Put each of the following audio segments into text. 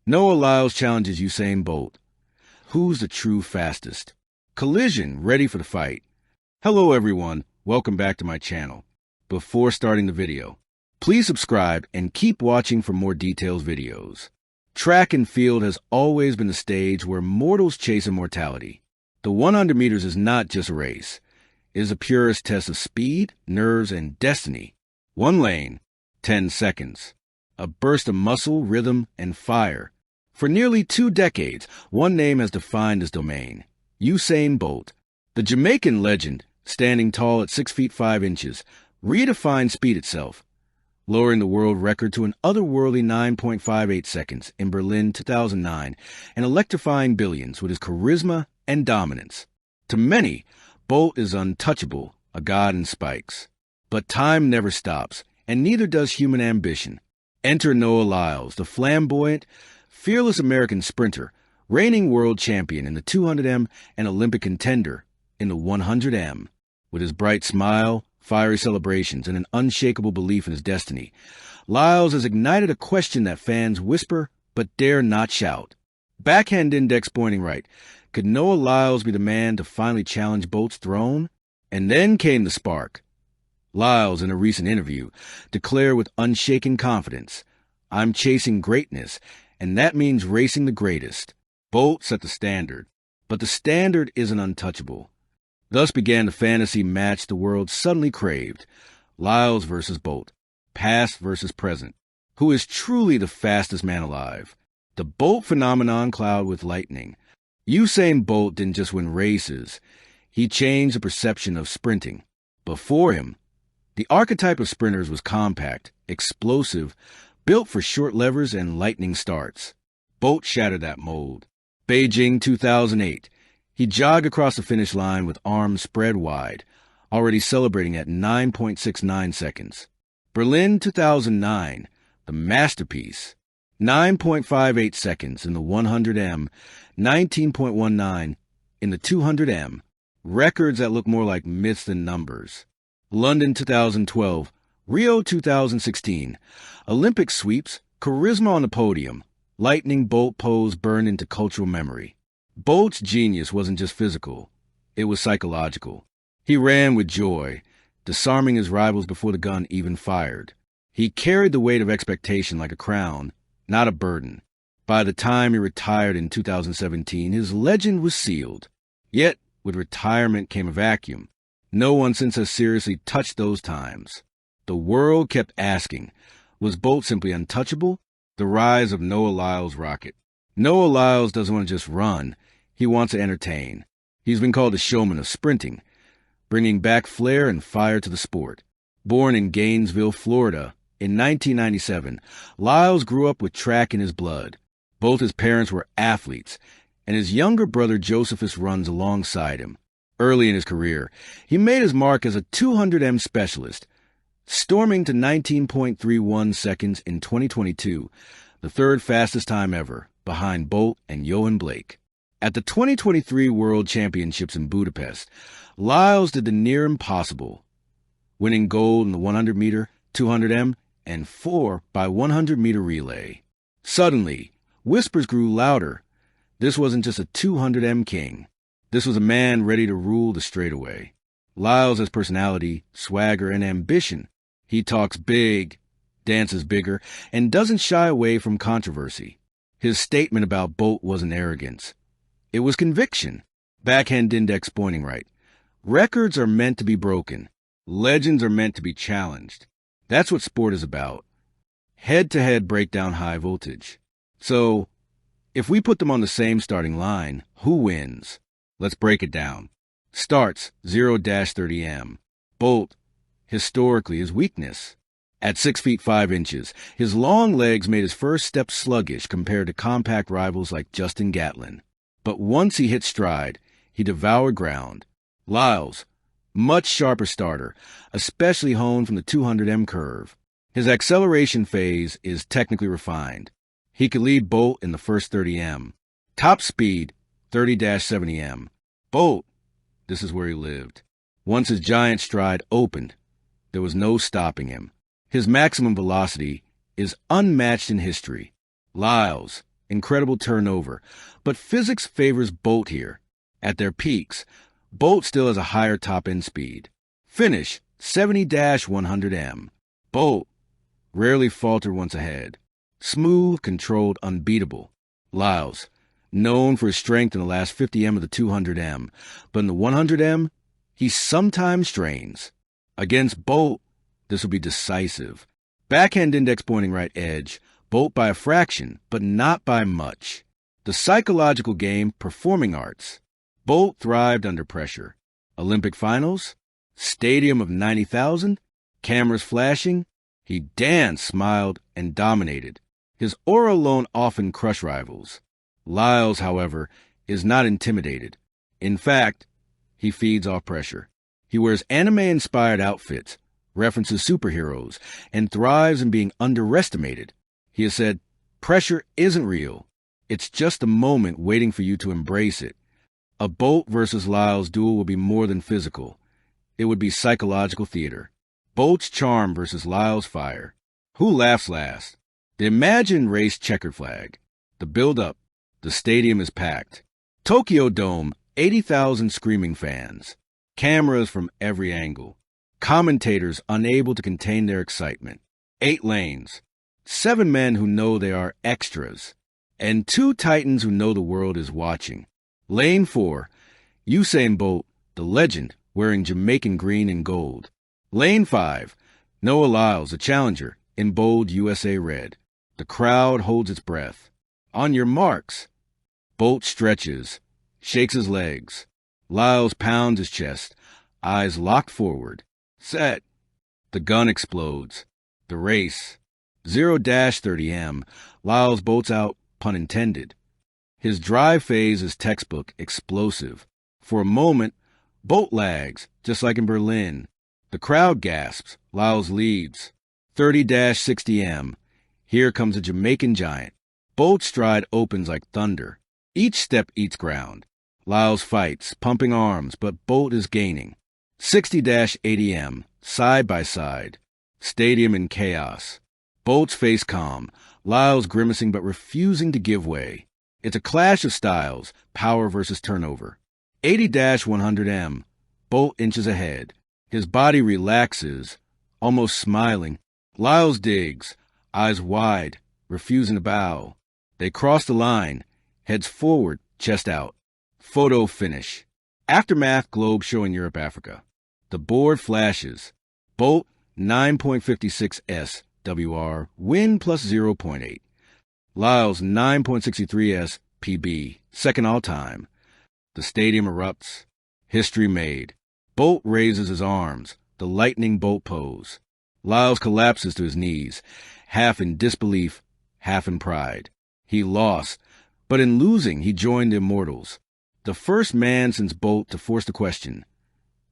Noah Lyles challenges Usain Bolt. Who's the true fastest? Collision, ready for the fight. Hello everyone, welcome back to my channel. Before starting the video, please subscribe and keep watching for more detailed videos. Track and field has always been the stage where mortals chase immortality. The 100 meters is not just a race. It is a purest test of speed, nerves, and destiny. One lane, 10 seconds. A burst of muscle, rhythm, and fire. For nearly 2 decades, one name has defined this domain. Usain Bolt. The Jamaican legend, standing tall at 6 feet 5 inches, redefined speed itself, lowering the world record to an otherworldly 9.58 seconds in Berlin 2009 and electrifying billions with his charisma and dominance. To many, Bolt is untouchable, a god in spikes. But time never stops, and neither does human ambition. Enter Noah Lyles, the flamboyant, fearless American sprinter, reigning world champion in the 200m and Olympic contender in the 100m. With his bright smile, fiery celebrations, and an unshakable belief in his destiny, Lyles has ignited a question that fans whisper but dare not shout. Backhand index pointing right. Could Noah Lyles be the man to finally challenge Bolt's throne? And then came the spark. Lyles, in a recent interview, declared with unshaken confidence, "I'm chasing greatness, and that means racing the greatest." Bolt set the standard, but the standard isn't untouchable. Thus began the fantasy match the world suddenly craved. Lyles versus Bolt, past versus present. Who is truly the fastest man alive? The Bolt phenomenon cloud with lightning. Usain Bolt didn't just win races. He changed the perception of sprinting. Before him, the archetype of sprinters was compact, explosive, built for short levers and lightning starts. Bolt shattered that mold. Beijing 2008. He jogged across the finish line with arms spread wide, already celebrating at 9.69 seconds. Berlin 2009. The masterpiece. 9.58 seconds in the 100m, 19.19 in the 200m. Records that look more like myths than numbers. London 2012, Rio 2016. Olympic sweeps, charisma on the podium. Lightning Bolt pose burned into cultural memory. Bolt's genius wasn't just physical, it was psychological. He ran with joy, disarming his rivals before the gun even fired. He carried the weight of expectation like a crown, not a burden. By the time he retired in 2017, his legend was sealed. Yet, with retirement came a vacuum. No one since has seriously touched those times. The world kept asking, was Bolt simply untouchable? The rise of Noah Lyles' rocket. Noah Lyles doesn't want to just run, he wants to entertain. He's been called the showman of sprinting, bringing back flair and fire to the sport. Born in Gainesville, Florida, in 1997, Lyles grew up with track in his blood. Both his parents were athletes, and his younger brother Josephus runs alongside him. Early in his career, he made his mark as a 200m specialist, storming to 19.31 seconds in 2022, the third fastest time ever, behind Bolt and Johan Blake. At the 2023 World Championships in Budapest, Lyles did the near impossible, winning gold in the 100-meter, 200m, and 4x100-meter relay. Suddenly, whispers grew louder. This wasn't just a 200m king. This was a man ready to rule the straightaway. Lyles has personality, swagger, and ambition. He talks big, dances bigger, and doesn't shy away from controversy. His statement about Bolt wasn't arrogance. It was conviction. Backhand index pointing right. Records are meant to be broken. Legends are meant to be challenged. That's what sport is about. Head-to-head breakdown high voltage. So, if we put them on the same starting line, who wins? Let's break it down. Starts 0-30m. Bolt, historically, his weakness. At 6 feet 5 inches, his long legs made his first step sluggish compared to compact rivals like Justin Gatlin. But once he hit stride, he devoured ground. Lyles, much sharper starter, especially honed from the 200m curve. His acceleration phase is technically refined. He could lead Bolt in the first 30m. Top speed, 30-70m. Bolt, this is where he lived. Once his giant stride opened, there was no stopping him. His maximum velocity is unmatched in history. Lyles, incredible turnover. But physics favors Bolt here. At their peaks, Bolt still has a higher top-end speed. Finish, 70-100 m. Bolt rarely faltered once ahead. Smooth, controlled, unbeatable. Lyles, known for his strength in the last 50 m of the 200 m, but in the 100 m, he sometimes strains. Against Bolt, this will be decisive. Backhand index pointing right edge, Bolt by a fraction, but not by much. The psychological game, performing arts. Bolt thrived under pressure. Olympic finals, stadium of 90,000, cameras flashing. He danced, smiled, and dominated. His aura alone often crushed rivals. Lyles, however, is not intimidated. In fact, he feeds off pressure. He wears anime-inspired outfits, references superheroes, and thrives in being underestimated. He has said, pressure isn't real. It's just a moment waiting for you to embrace it. A Bolt versus Lyles duel will be more than physical. It would be psychological theater. Bolt's charm versus Lyles' fire. Who laughs last? The imagined race checkered flag. The build-up. The stadium is packed. Tokyo Dome, 80,000 screaming fans. Cameras from every angle. Commentators unable to contain their excitement. 8 lanes. 7 men who know they are extras. And 2 titans who know the world is watching. Lane 4. Usain Bolt, the legend, wearing Jamaican green and gold. Lane 5, Noah Lyles, a challenger, in bold USA red. The crowd holds its breath. On your marks. Bolt stretches, shakes his legs. Lyles pounds his chest, eyes locked forward. Set. The gun explodes. The race. 0-30 m. Lyles bolts out, pun intended. His drive phase is textbook, explosive. For a moment, Bolt lags, just like in Berlin. The crowd gasps. Lyles leads. 30-60 m. Here comes a Jamaican giant. Bolt's stride opens like thunder. Each step eats ground. Lyles fights, pumping arms, but Bolt is gaining. 60-80 m. Side by side. Stadium in chaos. Bolt's face calm. Lyles grimacing but refusing to give way. It's a clash of styles, power versus turnover. 80-100 m. Bolt inches ahead. His body relaxes, almost smiling. Lyles digs, eyes wide, refusing to bow. They cross the line, heads forward, chest out. Photo finish. Aftermath globe showing Europe, Africa. The board flashes. Bolt 9.56 S WR, win plus 0.8. Lyles 9.63 S PB, second all time. The stadium erupts. History made. Bolt raises his arms, the lightning bolt pose. Lyles collapses to his knees, half in disbelief, half in pride. He lost, but in losing he joined the immortals. The first man since Bolt to force the question.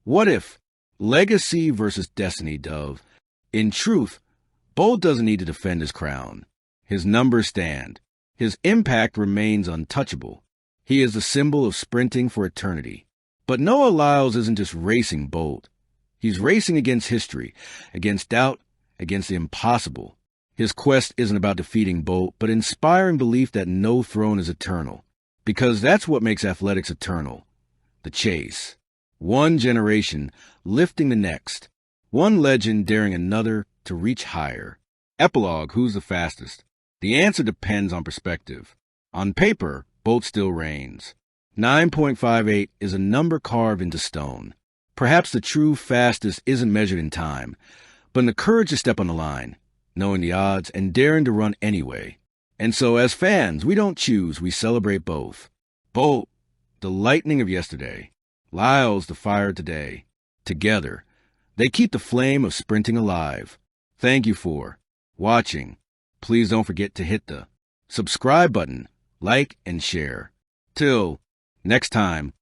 What if? Legacy versus destiny, Dove. In truth, Bolt doesn't need to defend his crown. His numbers stand. His impact remains untouchable. He is the symbol of sprinting for eternity. But Noah Lyles isn't just racing Bolt. He's racing against history, against doubt, against the impossible. His quest isn't about defeating Bolt, but inspiring belief that no throne is eternal. Because that's what makes athletics eternal. The chase. One generation lifting the next. One legend daring another to reach higher. Epilogue, who's the fastest? The answer depends on perspective. On paper, Bolt still reigns. 9.58 is a number carved into stone. Perhaps the true fastest isn't measured in time, but in the courage to step on the line, knowing the odds and daring to run anyway. And so as fans, we don't choose, we celebrate both. Bolt, the lightning of yesterday. Lyles, the fire of today. Together, they keep the flame of sprinting alive. Thank you for watching. Please don't forget to hit the subscribe button, like, and share. Till next time.